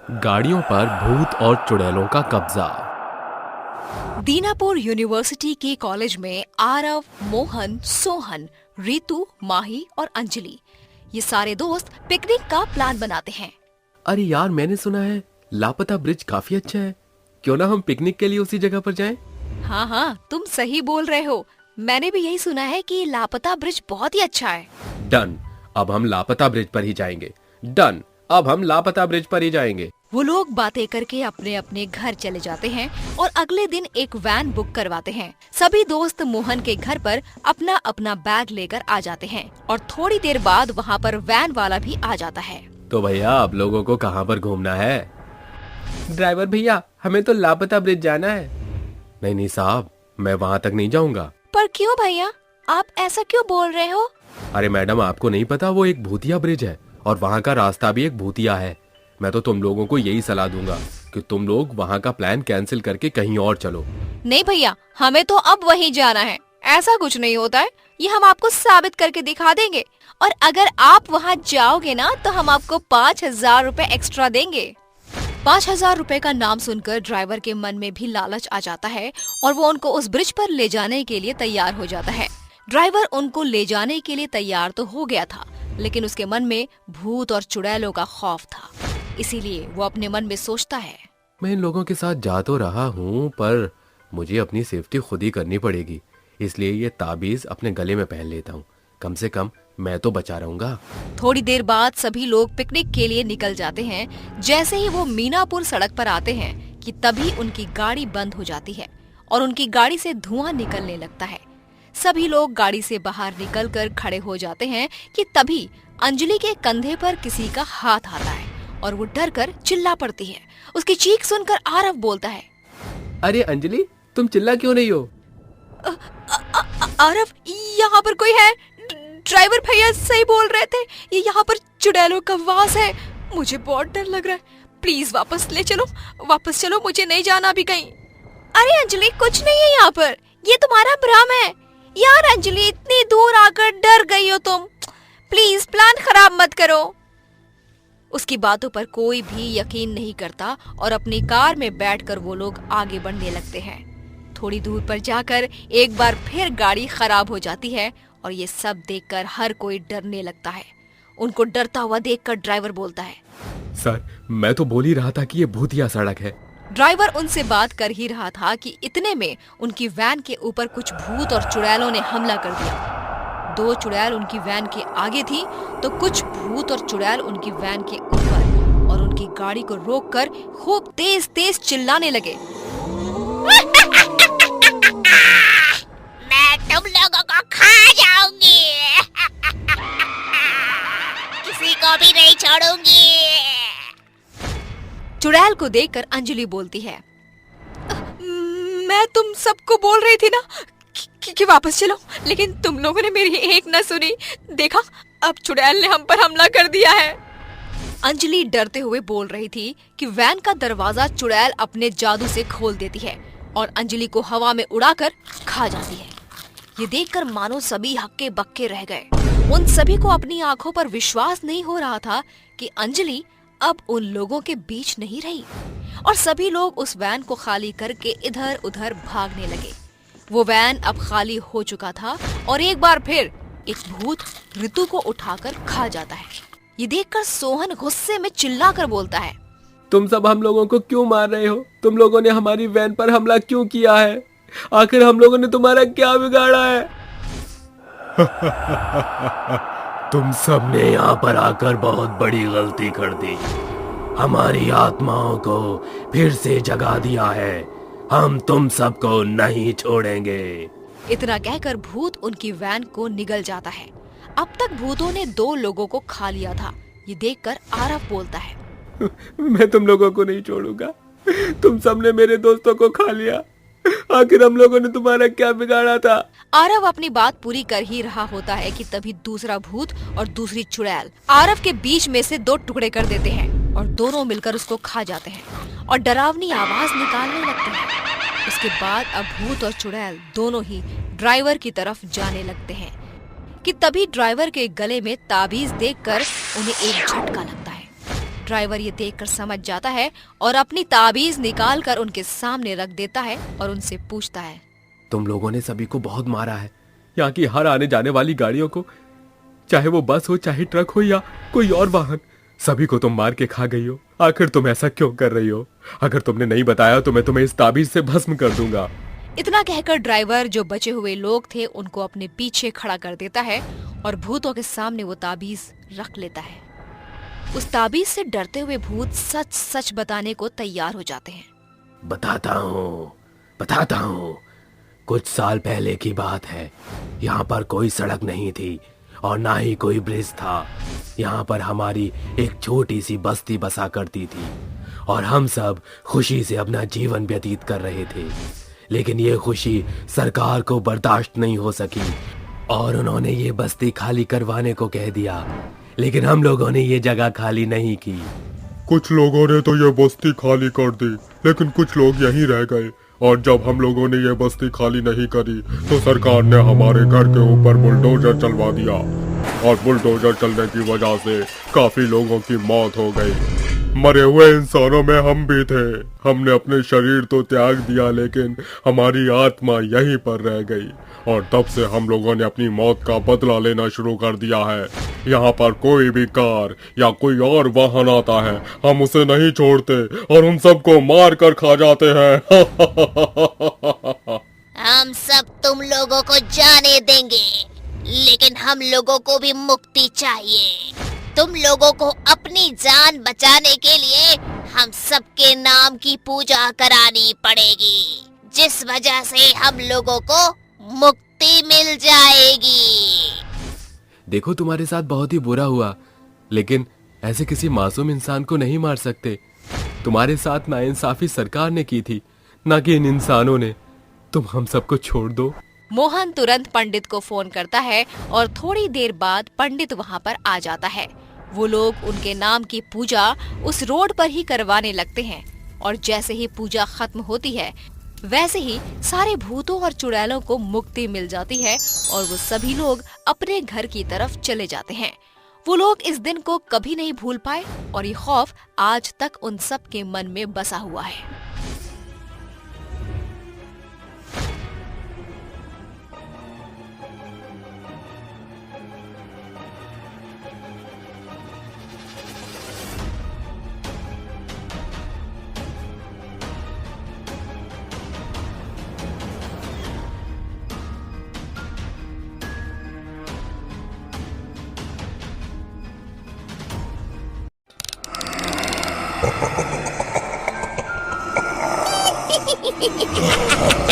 गाड़ियों पर भूत और चुड़ैलों का कब्जा। दीनापुर यूनिवर्सिटी के कॉलेज में आरव, मोहन, सोहन, रितु, माही और अंजलि ये सारे दोस्त पिकनिक का प्लान बनाते हैं। अरे यार, मैंने सुना है लापता ब्रिज काफी अच्छा है। क्यों ना हम पिकनिक के लिए उसी जगह पर जाएं? हाँ हाँ, तुम सही बोल रहे हो। मैंने भी यही सुना है कि लापता ब्रिज बहुत ही अच्छा है। डन, अब हम लापता ब्रिज पर ही जाएंगे। डन, अब हम लापता ब्रिज पर ही जाएंगे। वो लोग बातें करके अपने अपने घर चले जाते हैं और अगले दिन एक वैन बुक करवाते हैं। सभी दोस्त मोहन के घर पर अपना अपना बैग लेकर आ जाते हैं और थोड़ी देर बाद वहाँ पर वैन वाला भी आ जाता है। तो भैया, आप लोगों को कहाँ पर घूमना है? ड्राइवर भैया, हमें तो लापता ब्रिज जाना है। नहीं नहीं साहब, मैं वहाँ तक नहीं जाऊँगा। पर क्यों भैया, आप ऐसा क्यों बोल रहे हो? अरे मैडम, आपको नहीं पता वो एक भूतिया ब्रिज है और वहाँ का रास्ता भी एक भूतिया है। मैं तो तुम लोगों को यही सलाह दूंगा कि तुम लोग वहाँ का प्लान कैंसिल करके कहीं और चलो। नहीं भैया, हमें तो अब वहीं जाना है। ऐसा कुछ नहीं होता है, ये हम आपको साबित करके दिखा देंगे। और अगर आप वहाँ जाओगे ना तो हम आपको 5,000 रुपए एक्स्ट्रा देंगे। 5,000 रुपए का नाम सुनकर ड्राइवर के मन में भी लालच आ जाता है और वो उनको उस ब्रिज पर ले जाने के लिए तैयार हो जाता है। ड्राइवर उनको ले जाने के लिए तैयार तो हो गया था, लेकिन उसके मन में भूत और चुड़ैलों का खौफ था। इसीलिए वो अपने मन में सोचता है, मैं इन लोगों के साथ जा तो रहा हूँ, पर मुझे अपनी सेफ्टी खुद ही करनी पड़ेगी। इसलिए ये ताबीज अपने गले में पहन लेता हूँ। कम से कम मैं तो बचा रहूंगा। थोड़ी देर बाद सभी लोग पिकनिक के लिए निकल जाते हैं। जैसे ही वो मीनापुर सड़क पर आते हैं कि तभी उनकी गाड़ी बंद हो जाती है और उनकी गाड़ी से धुआं निकलने लगता है। सभी लोग गाड़ी से बाहर निकलकर खड़े हो जाते हैं कि तभी अंजलि के कंधे पर किसी का हाथ आता है और वो डर कर चिल्ला पड़ती है। उसकी चीख सुनकर आरव बोलता है, अरे अंजलि, तुम चिल्ला क्यों नहीं हो? आरव, यहाँ पर कोई है। ड्राइवर भैया सही बोल रहे थे, ये यहाँ पर चुड़ैलों का वास है। मुझे बहुत डर लग रहा है। प्लीज वापस ले चलो, वापस चलो, मुझे नहीं जाना अभी कहीं। अरे अंजलि, कुछ नहीं है यहाँ पर, ये तुम्हारा भ्रम है। यार अंजलि, इतनी दूर आकर डर गई हो तुम। प्लीज प्लान खराब मत करो। उसकी बातों पर कोई भी यकीन नहीं करता और अपनी कार में बैठकर वो लोग आगे बढ़ने लगते हैं। थोड़ी दूर पर जाकर एक बार फिर गाड़ी खराब हो जाती है और ये सब देखकर हर कोई डरने लगता है। उनको डरता हुआ देखकर ड्राइवर बोलता है, सर, मैं तो बोल ही रहा था कि ये भूतिया सड़क है। ड्राइवर उनसे बात कर ही रहा था कि इतने में उनकी वैन के ऊपर कुछ भूत और चुड़ैलों ने हमला कर दिया। 2 चुड़ैल उनकी वैन के आगे थी तो कुछ भूत और चुड़ैल उनकी वैन के ऊपर, और उनकी गाड़ी को रोककर खूब तेज तेज चिल्लाने लगे। मैं तुम लोगों को खा जाऊंगी। किसी को भी नहीं छोड़ूंगी। चुड़ैल को देखकर अंजलि बोलती है, मैं तुम सबको बोल रही थी ना कि वापस चलो, लेकिन तुम लोगों ने मेरी एक न सुनी। देखा, अब चुड़ैल ने हम पर हमला कर दिया है। अंजलि डरते हुए बोल रही थी कि वैन का दरवाजा चुड़ैल अपने जादू से खोल देती है और अंजलि को हवा में उड़ाकर खा जाती है। ये देखकर मानो सभी हक्के बक्के रह गए। उन सभी को अपनी आंखों पर विश्वास नहीं हो रहा था कि अंजलि अब उन लोगों के बीच नहीं रही, और सभी लोग उस वैन को खाली करके इधर उधर भागने लगे। वो वैन अब खाली हो चुका था और एक बार फिर एक भूत रितु को उठाकर खा जाता है। ये देखकर सोहन गुस्से में चिल्लाकर बोलता है, तुम सब हम लोगों को क्यों मार रहे हो? तुम लोगों ने हमारी वैन पर हमला क्यों किया है? आखिर हम लोगों ने तुम्हारा क्या बिगाड़ा है? तुम सब ने यहाँ पर आकर बहुत बड़ी गलती कर दी। हमारी आत्माओं को फिर से जगा दिया है। हम तुम सबको नहीं छोड़ेंगे। इतना कहकर भूत उनकी वैन को निगल जाता है। अब तक भूतों ने 2 लोगों को खा लिया था। ये देखकर आरव बोलता है, मैं तुम लोगों को नहीं छोड़ूंगा। तुम सबने मेरे दोस्तों को खा लिया। आखिर हम लोगों ने तुम्हारा क्या बिगाड़ा था? आरव अपनी बात पूरी कर ही रहा होता है कि तभी दूसरा भूत और दूसरी चुड़ैल आरव के बीच में से 2 टुकड़े कर देते हैं और दोनों मिलकर उसको खा जाते हैं और डरावनी आवाज निकालने लगते हैं। उसके बाद अब भूत और चुड़ैल दोनों ही ड्राइवर की तरफ जाने लगते हैं कि तभी ड्राइवर के गले में ताबीज देखकर उन्हें एक झटका लगता है। ड्राइवर ये देखकर समझ जाता है और अपनी ताबीज निकालकर उनके सामने रख देता है और उनसे पूछता है, तुम लोगों ने सभी को बहुत मारा है। यहाँ की हर आने जाने वाली गाड़ियों को, चाहे वो बस हो, चाहे ट्रक हो या कोई और वाहन, सभी को तुम मार के खा गई हो। आखिर तुम ऐसा क्यों कर रही हो? अगर तुमने नहीं बताया तो मैं तुम्हें इस ताबीज से भस्म कर दूंगा। इतना कहकर ड्राइवर जो बचे हुए लोग थे उनको अपने पीछे खड़ा कर देता है और भूतों के सामने वो ताबीज रख लेता है। उस ताबीज से डरते हुए भूत सच सच बताने को तैयार हो जाते हैं। बताता हूँ। कुछ साल पहले की बात है। यहाँ पर कोई सड़क नहीं थी और ना ही कोई ब्रिज था। यहाँ पर हमारी एक छोटी सी बस्ती बसा करती थी और हम सब खुशी से अपना जीवन व्यतीत कर रहे थे। लेकिन ये खुशी सरकार को बर्दाश्त नहीं हो सकी और उन्होंने ये बस्ती खाली करवाने को कह दिया। लेकिन हम लोगों ने ये जगह खाली नहीं की। कुछ लोगों ने तो ये बस्ती खाली कर दी, लेकिन कुछ लोग यहीं रह गए। और जब हम लोगों ने ये बस्ती खाली नहीं करी तो सरकार ने हमारे घर के ऊपर बुलडोजर चलवा दिया और बुलडोजर चलने की वजह से काफी लोगों की मौत हो गई। मरे हुए इंसानों में हम भी थे। हमने अपने शरीर तो त्याग दिया, लेकिन हमारी आत्मा यहीं पर रह गई और तब से हम लोगों ने अपनी मौत का बदला लेना शुरू कर दिया है। यहाँ पर कोई भी कार या कोई और वाहन आता है, हम उसे नहीं छोड़ते और उन सबको मार कर खा जाते हैं। हम सब तुम लोगों को जाने देंगे, लेकिन हम लोगों को भी मुक्ति चाहिए। तुम लोगों को अपनी जान बचाने के लिए हम सबके नाम की पूजा करानी पड़ेगी, जिस वजह से हम लोगों को मुक्ति मिल जाएगी। देखो, तुम्हारे साथ बहुत ही बुरा हुआ, लेकिन ऐसे किसी मासूम इंसान को नहीं मार सकते। तुम्हारे साथ नाइंसाफी सरकार ने की थी, ना कि इन इंसानों ने। तुम हम सबको छोड़ दो। मोहन तुरंत पंडित को फोन करता है और थोड़ी देर बाद पंडित वहाँ पर आ जाता है। वो लोग उनके नाम की पूजा उस रोड पर ही करवाने लगते हैं और जैसे ही पूजा खत्म होती है वैसे ही सारे भूतों और चुड़ैलों को मुक्ति मिल जाती है और वो सभी लोग अपने घर की तरफ चले जाते हैं। वो लोग इस दिन को कभी नहीं भूल पाए और ये खौफ आज तक उन सब के मन में बसा हुआ है। Ha ha ha!